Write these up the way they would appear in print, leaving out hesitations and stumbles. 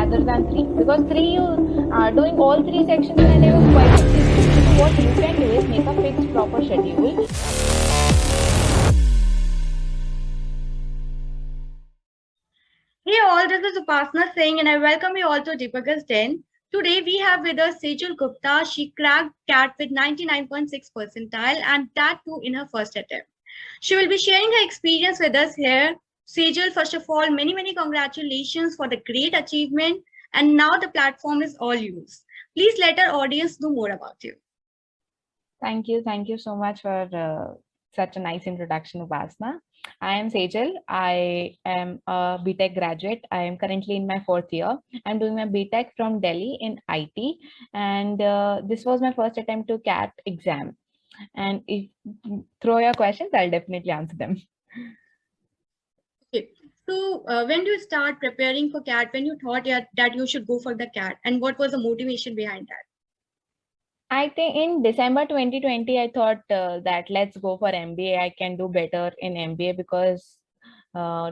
rather than 3, because 3 you doing all 3 sections in a day was quite excessive. So what you can do is make a fixed proper schedule. Hey all, this is Upasana Singh and I welcome you all to Deepaka's Den. Today we have with us Sejal Gupta. She cracked CAT with 99.6 percentile and that too in her first attempt. She will be sharing her experience with us here. Sejal, first of all, many congratulations for the great achievement, and now the platform is all yours. Please let our audience know more about you. Thank you so much for such a nice introduction, Upasana. I am Sejal. I am a BTech graduate. I am currently in my 4th year. I'm doing my BTech from Delhi in IT, and this was my first attempt to CAT exam. And if throw your questions, I'll definitely answer them. Okay. So when do you start preparing for CAT? When you thought that you should go for the CAT, and what was the motivation behind that? I think in December 2020, I thought that let's go for MBA. I can do better in MBA because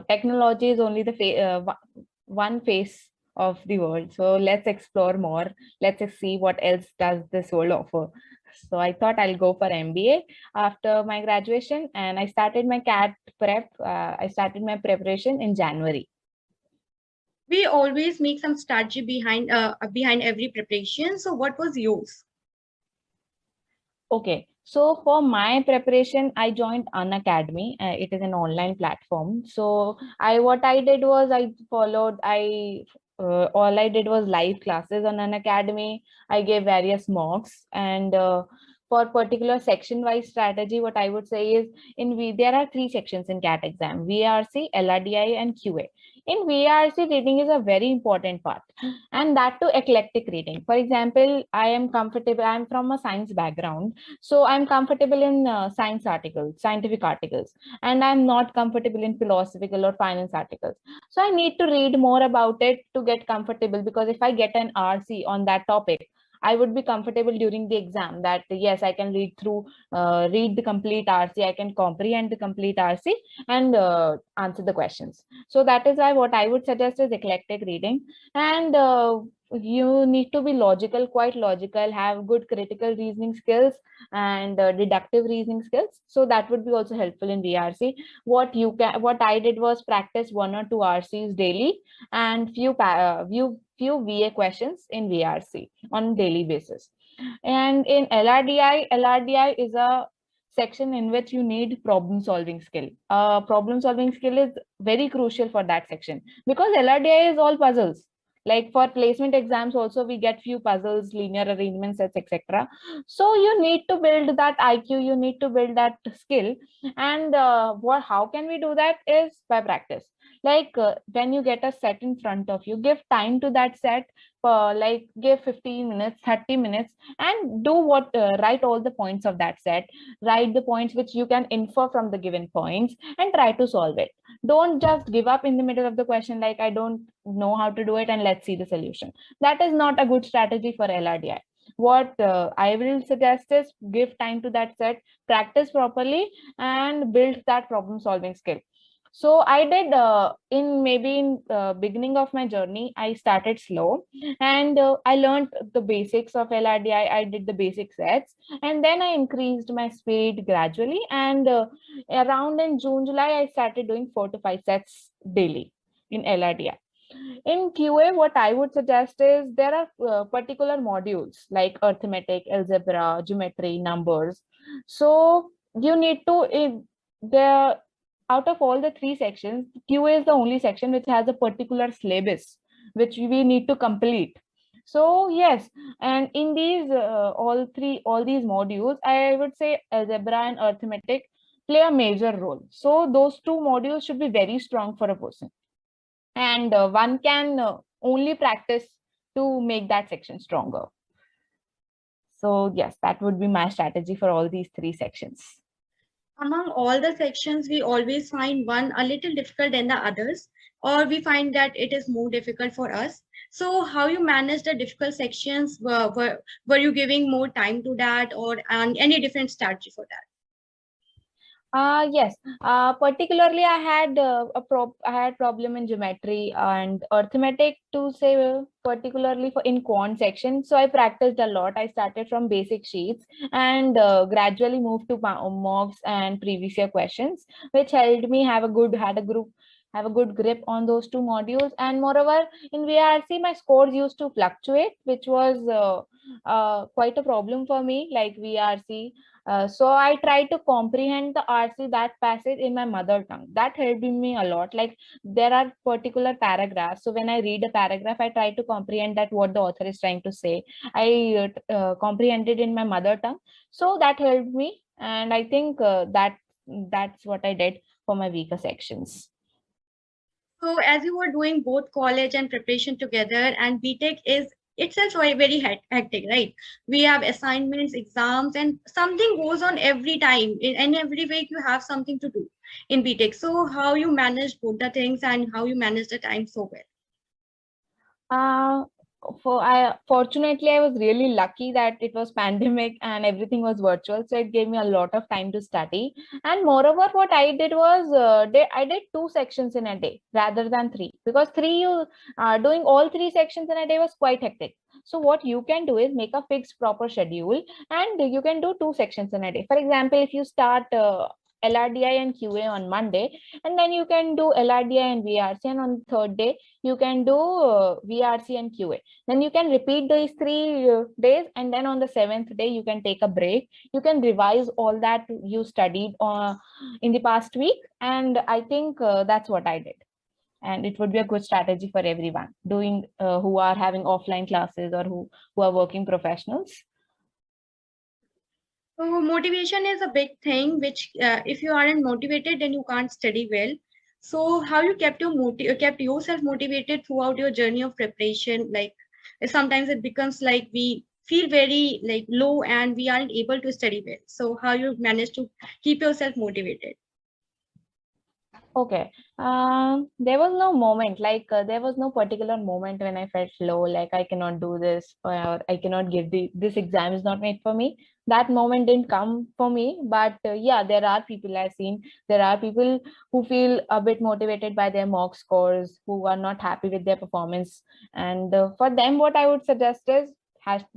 technology is only the one face of the world. So let's explore more. Let's see what else does this world offer. So I thought I'll go for MBA after my graduation, and I started my CAT prep. I started my preparation in January. We always make some strategy behind every preparation. So what was yours? Okay, so for my preparation, I joined Unacademy. It is an online platform. So what I did was all I did was live classes on Unacademy. I gave various mocks, and for particular section-wise strategy, what I would say is there are 3 sections in CAT exam: VRC, LRDI, and QA. In VRC, reading is a very important part, and that too eclectic reading. For example, I'm from a science background, so I'm comfortable in scientific articles, and I'm not comfortable in philosophical or finance articles. So I need to read more about it to get comfortable, because if I get an RC on that topic, I would be comfortable during the exam that yes, I can read the complete RC, I can comprehend the complete RC and answer the questions. So that is why what I would suggest is eclectic reading, and you need to be quite logical, have good critical reasoning skills and deductive reasoning skills. So that would be also helpful in VRC. What I did was practice 1 or 2 RCs daily and few VA questions in VRC on daily basis. And in LRDI is a section in which you need problem solving skill. Problem solving skill is very crucial for that section, because LRDI is all puzzles. Like for placement exams also, we get few puzzles, linear arrangement sets, etc. So you need to build that IQ, you need to build that skill. And how can we do that is by practice. Like when you get a set in front of you, give time to that set, like give 15 minutes, 30 minutes, and write all the points of that set, write the points which you can infer from the given points, and try to solve it. Don't just give up in the middle of the question, like I don't know how to do it and let's see the solution. That is not a good strategy for LRDI. What I will suggest is give time to that set, practice properly, and build that problem solving skill. So I did in beginning of my journey, I started slow, and I learned the basics of LRDI. I did the basic sets, and then I increased my speed gradually. And around in June, July, I started doing 4 to 5 sets daily in LRDI. In QA, what I would suggest is there are particular modules like arithmetic, algebra, geometry, numbers. So you need to, the out of all the 3 sections, QA is the only section which has a particular syllabus which we need to complete. So yes, and in these all these modules, I would say algebra and arithmetic play a major role. So those 2 modules should be very strong for a person, and one can only practice to make that section stronger. So yes, that would be my strategy for all these 3 sections. Among all the sections, we always find one a little difficult than the others, or we find that it is more difficult for us. So how you manage the difficult sections? Were you giving more time to that, or any different strategy for that? Yes. Particularly, I had problem in geometry and arithmetic to say, particularly for in quant section. So I practiced a lot. I started from basic sheets and gradually moved to mocks and previous year questions, which helped me have a good grip on those two modules. And moreover, in VRC, my scores used to fluctuate, which was quite a problem for me. Like VRC, so I tried to comprehend the RC, that passage, in my mother tongue. That helped me a lot. Like there are particular paragraphs. So when I read a paragraph, I try to comprehend that what the author is trying to say. I comprehended in my mother tongue. So that helped me. And I think that's what I did for my weaker sections. So as you were doing both college and preparation together, and BTech is itself very hectic, right? We have assignments, exams, and something goes on every time. In every week, you have something to do in BTech. So how you manage both the things and how you manage the time so well? Uh, Fortunately, I was really lucky that it was pandemic and everything was virtual, so it gave me a lot of time to study. And moreover, what I did was I did 2 sections in a day rather than 3, because doing all 3 sections in a day was quite hectic. So what you can do is make a fixed proper schedule, and you can do 2 sections in a day. For example, if you start LRDI and QA on Monday, and then you can do LRDI and VRC, and on the third day you can do VRC and QA. Then you can repeat these 3 days, and then on the 7th day you can take a break. You can revise all that you studied in the past week, and I think that's what I did. And it would be a good strategy for everyone doing who are having offline classes, or who are working professionals. So motivation is a big thing, which if you aren't motivated, then you can't study well. So how you kept yourself motivated throughout your journey of preparation? Like sometimes it becomes like we feel very like low and we aren't able to study well. So how you manage to keep yourself motivated? Okay. There was no moment, there was no particular moment when I felt low, like I cannot do this, or I cannot give this exam is not made for me. That moment didn't come for me. But yeah, there are people I've seen. There are people who feel a bit motivated by their mock scores, who are not happy with their performance. And for them, what I would suggest is,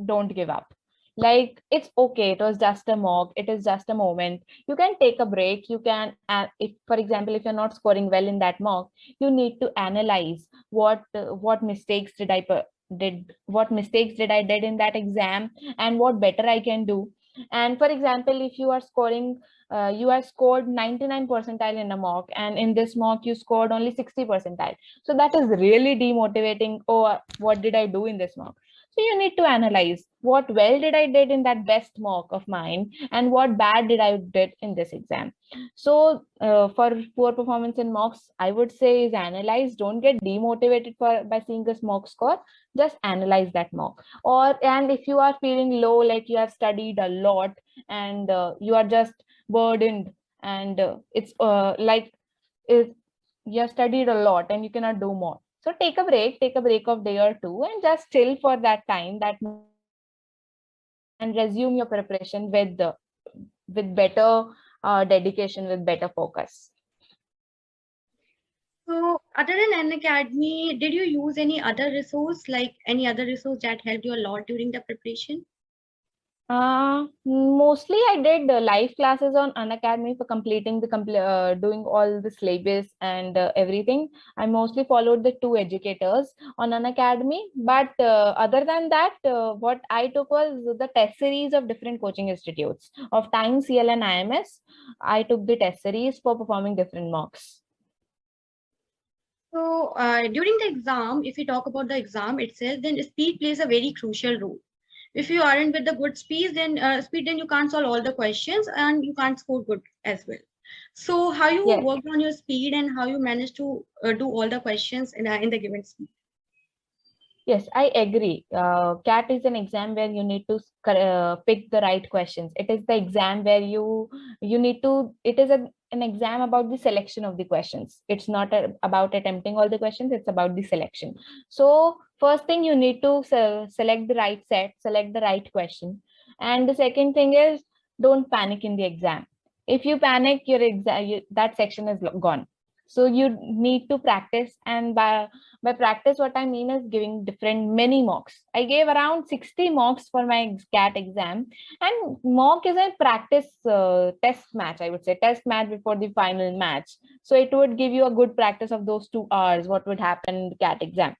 don't give up. Like, it's okay. It was just a mock. It is just a moment. You can take a break. You can, if for example, if you're not scoring well in that mock, you need to analyze what mistakes did I did in that exam, and what better I can do. And for example, if you are scoring you are scored 99 percentile in a mock, and in this mock you scored only 60 percentile, so that is really demotivating. Oh, what did I do in this mock? So you need to analyze what well did I did in that best mock of mine, and what bad did I did in this exam. So for poor performance in mocks, I would say is analyze. Don't get demotivated by seeing this mock score. Just analyze that mock. And if you are feeling low, like you have studied a lot, and you are just burdened, and it's like is you have studied a lot and you cannot do more. So take a break of day or two, and just chill for that time, and resume your preparation with better dedication, with better focus. So other than an academy, did you use any other resource, like any other resource that helped you a lot during the preparation? Mostly I did live classes on Unacademy for completing doing all the syllabus and everything. I mostly followed the 2 educators on Unacademy, but other than that, what I took was the test series of different coaching institutes of Time, CL, and IMS. I took the test series for performing different mocks. So during the exam, if we talk about the exam itself, then speed plays a very crucial role. If you aren't with the good speed, then you can't solve all the questions and you can't score good as well. So how you Yes. worked on your speed and how you managed to do all the questions in the given speed? Yes, I agree. CAT is an exam where you need to pick the right questions. It is the exam where you need to. It is an exam about the selection of the questions. It's not about attempting all the questions. It's about the selection. So first thing, you need to select the right set, select the right question, and the second thing is, don't panic in the exam. If you panic, your exam, that section is gone. So you need to practice, and by practice, what I mean is giving different many mocks. I gave around 60 mocks for my CAT exam, and mock is a practice test match, I would say, test match before the final match. So it would give you a good practice of those 2 hours, what would happen in the CAT exam.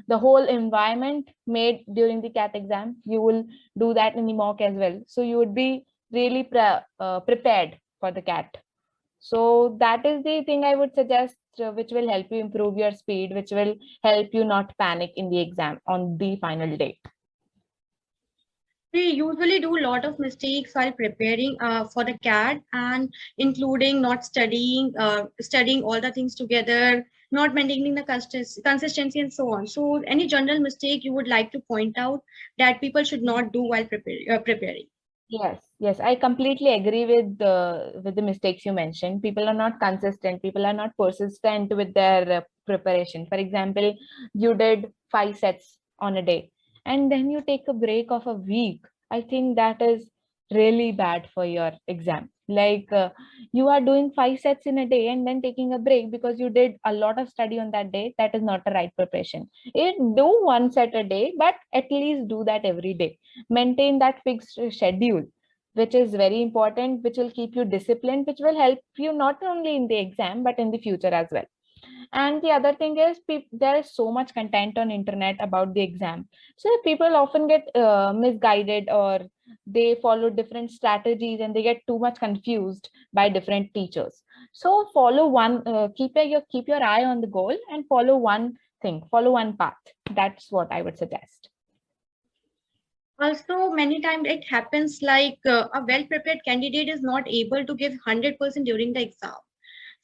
The whole environment made during the CAT exam, you will do that in the mock as well. So you would be really prepared for the CAT. So that is the thing I would suggest, which will help you improve your speed, which will help you not panic in the exam on the final day. We usually do a lot of mistakes while preparing for the CAT, and including not studying all the things together, not maintaining the consistency and so on. So any general mistake you would like to point out that people should not do while preparing? Yes, I completely agree with the mistakes you mentioned. People are not consistent. People are not persistent with their preparation. For example, you did 5 sets on a day, and then you take a break of a week. I think that is really bad for your exam. Like you are doing 5 sets in a day and then taking a break because you did a lot of study on that day. That is not a right preparation. Do 1 set a day, but at least do that every day. Maintain that fixed schedule, which is very important, which will keep you disciplined, which will help you not only in the exam but in the future as well. And the other thing is, there is so much content on internet about the exam, so people often get misguided, or they follow different strategies and they get too much confused by different teachers. So follow keep your eye on the goal and follow one path. That's what I would suggest. Also, many times it happens like a well-prepared candidate is not able to give 100% during the exam.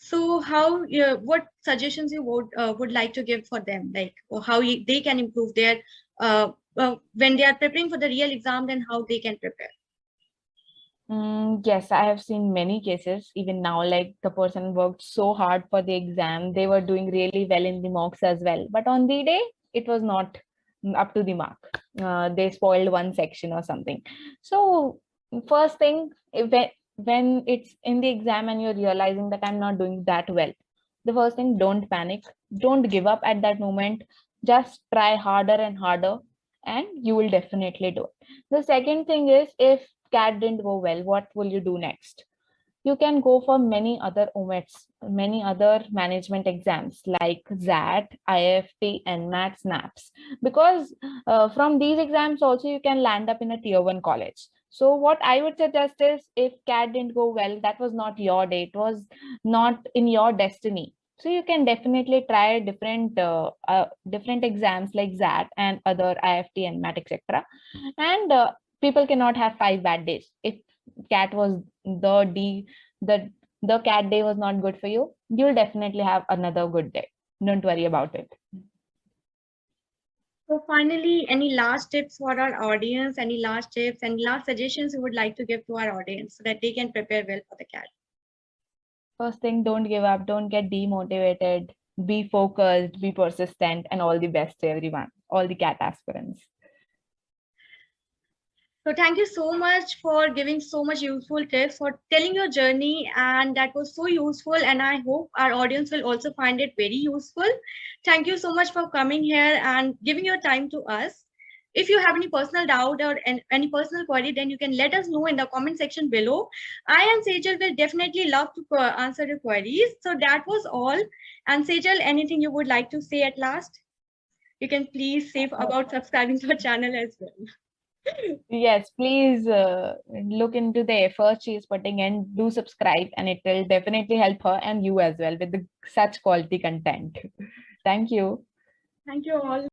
So how, what suggestions you would like to give for them, like or how they can improve their when they are preparing for the real exam, then how they can prepare? Yes, I have seen many cases even now, like the person worked so hard for the exam. They were doing really well in the mocks as well. But on the day, it was not up to the mark. They spoiled one section or something. So first thing, when it's in the exam and you're realizing that I'm not doing that well, the first thing, don't panic. Don't give up at that moment. Just try harder and harder, and you will definitely do it. The second thing is, if CAT didn't go well, what will you do next? You can go for many other OMETs, many other management exams like XAT, IFT, NMAT, SNAPS. Because from these exams also you can land up in a tier 1 college. So what I would suggest is, if CAT didn't go well, that was not your day. It was not in your destiny. So you can definitely try different exams like XAT and other IFT and MAT, etc. And people cannot have 5 bad days. If CAT was the the CAT day was not good for you, you'll definitely have another good day. Don't worry about it. So finally, any last tips for our audience, any last tips and last suggestions you would like to give to our audience so that they can prepare well for the CAT? First thing, don't give up, don't get demotivated, be focused, be persistent, and all the best to everyone, all the CAT aspirants. So thank you so much for giving so much useful tips, for telling your journey, and that was so useful, and I hope our audience will also find it very useful. Thank you so much for coming here and giving your time to us. If you have any personal doubt or any personal query, then you can let us know in the comment section below. I and Sejal will definitely love to answer your queries. So that was all. And Sejal, anything you would like to say at last? You can please say about subscribing to our channel as well. Yes, please look into the efforts she is putting and do subscribe, and it will definitely help her and you as well with such quality content. Thank you. Thank you all.